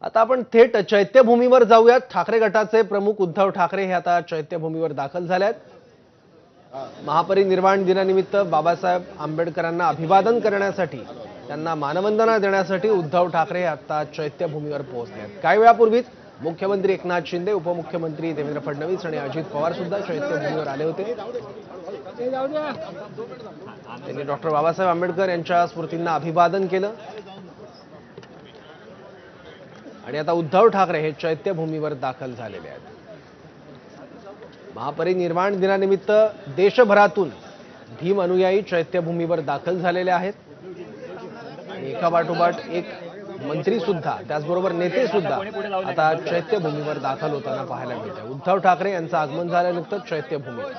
आता आपण थेट चैत्यभूमीवर जाऊयात। ठाकरे गटाचे प्रमुख उद्धव ठाकरे हे आता चैत्यभूमीवर दाखल झाले आहेत। महापरिनिर्वाण दिनानिमित्त बाबासाहेब आंबेडकरांना अभिवादन करण्यासाठी, त्यांना मानवंदना देण्यासाठी उद्धव ठाकरे हे आता चैत्यभूमीवर पोहोचले आहेत। काही वेळापूर्वीच मुख्यमंत्री एकनाथ शिंदे, उपमुख्यमंत्री देवेंद्र फडणवीस आणि अजित पवार सुद्धा चैत्यभूमीवर आले होते। त्यांनी डॉक्टर बाबासाहेब आंबेडकर यांच्या स्मृतींना अभिवादन केलं आणि आता उद्धव ठाकरे हे चैत्यभूमीवर दाखल झालेले आहेत। महापरिनिर्वाण दिनानिमित्त देशभरातून भीम अनुयायी चैत्यभूमीवर दाखल झालेले आहेत आणि एकापाठोपाठ एक मंत्री सुद्धा, त्याचबरोबर नेते सुद्धा आता चैत्यभूमीवर दाखल होताना पाहायला मिळते। उद्धव ठाकरे यांचं आगमन झाल्यानंतर चैत्यभूमीवर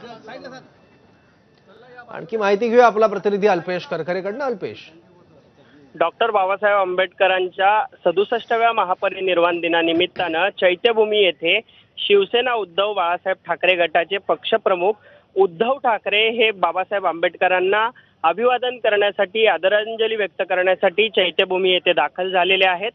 आणखी माहिती घेऊया आपला प्रतिनिधी अल्पेश करकरेकडनं। अल्पेश, डॉक्टर बाबासाहेब आंबेडकरांच्या 67व्या महापरिनिर्वाण दिनानिमित्तानं चैत्यभूमी येथे शिवसेना उद्धव बाळासाहेब ठाकरे गटाचे पक्षप्रमुख उद्धव ठाकरे हे बाबासाहेब आंबेडकरांना अभिवादन करण्यासाठी, आदरांजली व्यक्त करण्यासाठी चैत्यभूमी येथे दाखल झालेले आहेत।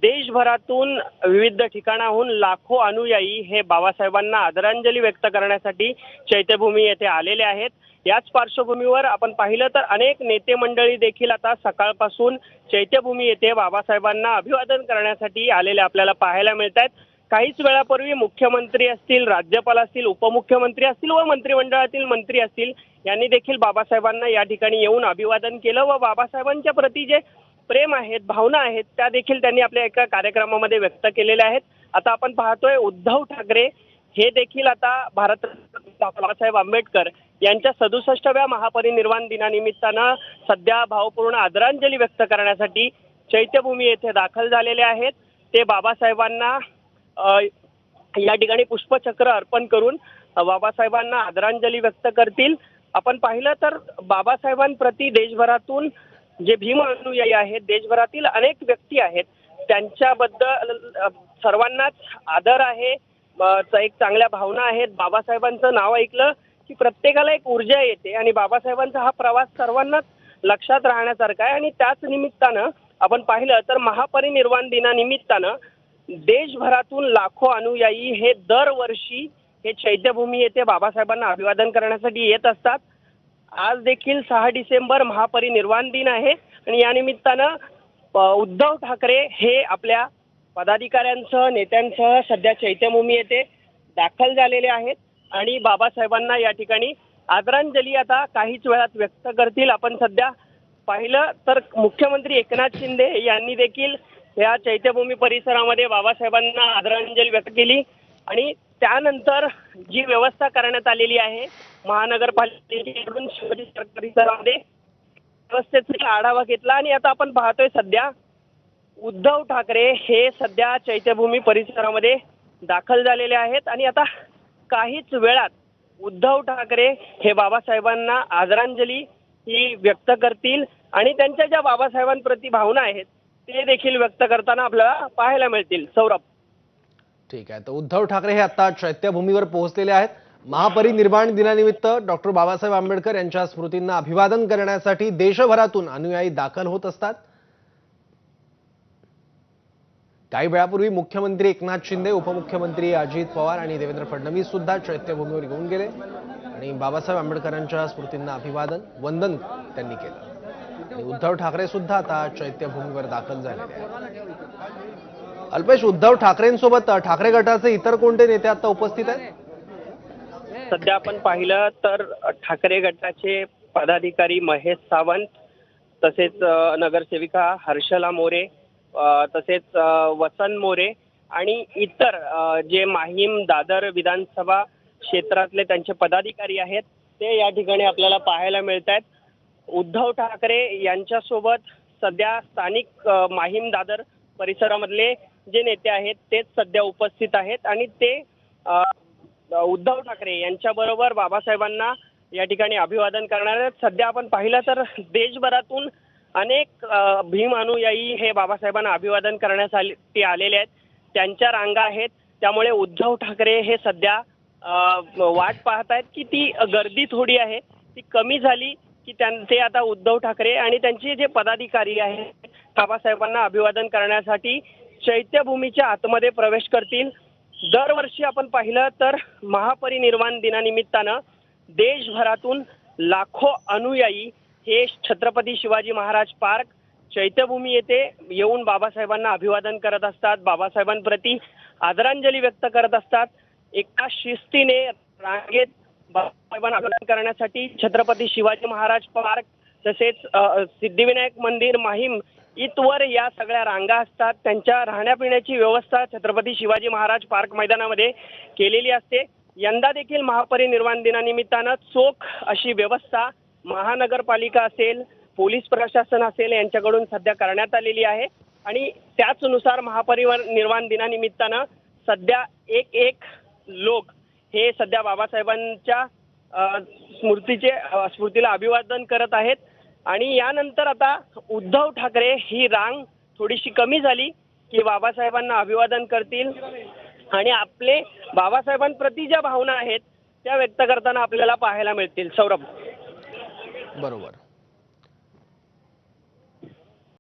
देशभरातून विविध ठिकाणाहून लाखो अनुयायी हे बाबासाहेबांना आदरांजली व्यक्त करण्यासाठी चैत्यभूमी येथे आलेले आहेत। याच पार्श्वभूमीवर आपण पाहिलं तर अनेक नेते मंडळी देखील आता सकाळपासून चैत्यभूमी येथे बाबासाहेबांना अभिवादन करण्यासाठी आलेले आपल्याला पाहायला मिळत आहेत। काहीच वेळापूर्वी मुख्यमंत्री असतील, राज्यपाल असतील, उपमुख्यमंत्री असतील व मंत्रिमंडळातील मंत्री असतील यांनी देखील बाबासाहेबांना या ठिकाणी येऊन अभिवादन केलं व बाबासाहेबांच्या प्रती जे प्रेम आहेत, भावना आहेत त्या देखील त्यांनी आपल्या एका कार्यक्रमामध्ये व्यक्त केलेल्या आहेत। आता आपण पाहतोय उद्धव ठाकरे हे देखील आता बाबासाहेब आंबेडकर यांच्या 67व्या महापरिनिर्वाण दिनानिमित्तानं सध्या भावपूर्ण आदरांजली व्यक्त करण्यासाठी चैत्यभूमी येथे दाखल झालेले आहेत। ते बाबासाहेबांना या ठिकाणी पुष्पचक्र अर्पण करून बाबासाहेबांना आदरांजली व्यक्त करतील। आपण पाहिलं तर बाबासाहेबांप्रती देशभरातून जे भीम अनुयायी आहेत, देशभरातील अनेक व्यक्ती आहेत, त्यांच्याबद्दल सर्वांनाच आदर आहे, एक चांगल्या भावना आहेत। बाबासाहेबांचं नाव ऐकलं की प्रत्येकाला एक ऊर्जा येते आणि बाबासाहेबांचा हा प्रवास सर्वांनाच लक्षात राहण्यासारखा आहे। आणि त्याच निमित्तानं आपण पाहिलं तर महापरिनिर्वाण दिनानिमित्तानं देशभरातून लाखो अनुयायी हे दरवर्षी हे चैत्यभूमी येथे बाबासाहेबांना अभिवादन करण्यासाठी येत असतात। आज देखील 6 डिसेंबर महापरिनिर्वाण दिन आहे आणि या निमित्तानं उद्धव ठाकरे हे आपल्या पदाधिकाऱ्यांसह, नेत्यांसह सध्या चैत्यभूमी येथे दाखल झालेले आहेत आणि बाबासाहेबांना या ठिकाणी आदरांजली आता काहीच वेळात व्यक्त करतील। आपण सध्या पाहिलं तर मुख्यमंत्री एकनाथ शिंदे यांनी देखील या चैत्यभूमी परिसरामध्ये बाबासाहेबांना आदरांजली व्यक्त केली आणि त्यानंतर जी व्यवस्था करण्यात आलेली आहे महानगरपालिकेकडून शिवाजी परिसरामध्ये व्यवस्थेचा आढावा घेतला आणि आता आपण पाहतोय सध्या उद्धव ठाकरे हे सध्या चैत्यभूमी परिसरामध्ये दाखल झालेले आहेत आणि आता काहीच वेळात उद्धव ठाकरे हे बाबासाहेबांना आदरांजली ही व्यक्त करतील आणि त्यांच्या ज्या बाबासाहेबांप्रती भावना आहेत ते देखील व्यक्त करताना आपल्याला पाहायला मिळतील। सौरभ, ठीक आहे, तर उद्धव ठाकरे हे आता चैत्यभूमीवर पोहोचलेले आहेत। महापरिनिर्वाण दिनानिमित्त डॉक्टर बाबासाहेब आंबेडकर यांच्या स्मृतींना अभिवादन करण्यासाठी देशभरातून अनुयायी दाखल होत असतात। काही वेळापूर्वी मुख्यमंत्री एकनाथ शिंदे, उपमुख्यमंत्री अजित पवार आणि देवेंद्र फडणवीस सुद्धा चैत्यभूमीवर येऊन गेले आणि बाबासाहेब आंबेडकरांच्या स्मृतींना अभिवादन, वंदन त्यांनी केलं आणि उद्धव ठाकरे सुद्धा आता चैत्यभूमीवर दाखल झालेले आहेत। अल्पेश, उद्धव ठाकरेंसोबत ठाकरे गटाचे इतर कोणते नेते आता उपस्थित आहेत? सध्या आपण पाहिलं तर ठाकरे गटाचे पदाधिकारी महेश सावंत, तसेच नगरसेविका हर्षला मोरे, तसेच वसंत मोरे आणि इतर जे माहीम दादर विधानसभा क्षेत्रातले त्यांचे पदाधिकारी आहेत ते या ठिकाणी आपल्याला पाहायला मिळत आहेत। उद्धव ठाकरे यांच्यासोबत सध्या स्थानिक माहीम दादर परिसरामधले जे नेते आहेत तेच सध्या उपस्थित आहेत आणि ते उद्धव ठाकरे यांच्याबरोबर बाबासाहेबांना या ठिकाणी अभिवादन करणार आहेत। सध्या आपण पाहिलं तर देशभरातून अनेक भीम अनुयायी हे बाबासाहेबांना अभिवादन करण्यासाठी आलेले आहेत, त्यांच्या रांगा आहेत। त्यामुळे उद्धव ठाकरे हे सध्या वाट पाहत आहेत की ती गर्दी थोडी आहे ती कमी झाली की त्यांचे आता उद्धव ठाकरे आणि त्यांचे जे पदाधिकारी आहेत बाबासाहेबांना अभिवादन करण्यासाठी चैत्यभूमीच्या आतमध्ये प्रवेश करतील. दरवर्षी आपण पाहिलं तर महापरिनिर्वाण दिनानिमित्तानं देशभरातून लाखो अनुयायी हे छत्रपती शिवाजी महाराज पार्क चैत्यभूमी येथे येऊन बाबासाहेबांना अभिवादन करत असतात, बाबासाहेबांप्रती आदरांजली व्यक्त करत असतात. एका शिस्तीने रांगेत बाबासाहेबांना अभिवादन करण्यासाठी छत्रपती शिवाजी महाराज पार्क तसेच सिद्धिविनायक मंदिर माहीम इथवर या सगळ्या रांगा असतात. त्यांच्या राहण्यापिण्याची व्यवस्था छत्रपती शिवाजी महाराज पार्क मैदानामध्ये केलेली असते. यंदा देखील महापरिनिर्वाण दिनानिमित्तानं चोख अशी व्यवस्था महानगरपालिका असेल, पोलीस प्रशासन असेल यांच्याकडून सध्या करण्यात आलेली आहे आणि त्याचनुसार महापरिनिर्वाण दिनानिमित्तानं सध्या एक लोक हे सध्या बाबासाहेबांच्या स्मृतीला अभिवादन करत आहेत. आणि यानंतर आता उद्धव ठाकरे ही रांग थोडीशी कमी झाली की बाबासाहेबांना अभिवादन करतील आणि आपले बाबासाहेबांप्रती ज्या भावना आहेत त्या व्यक्त करताना आपल्याला पाहायला मिळतील. सौरभ. बरोबर.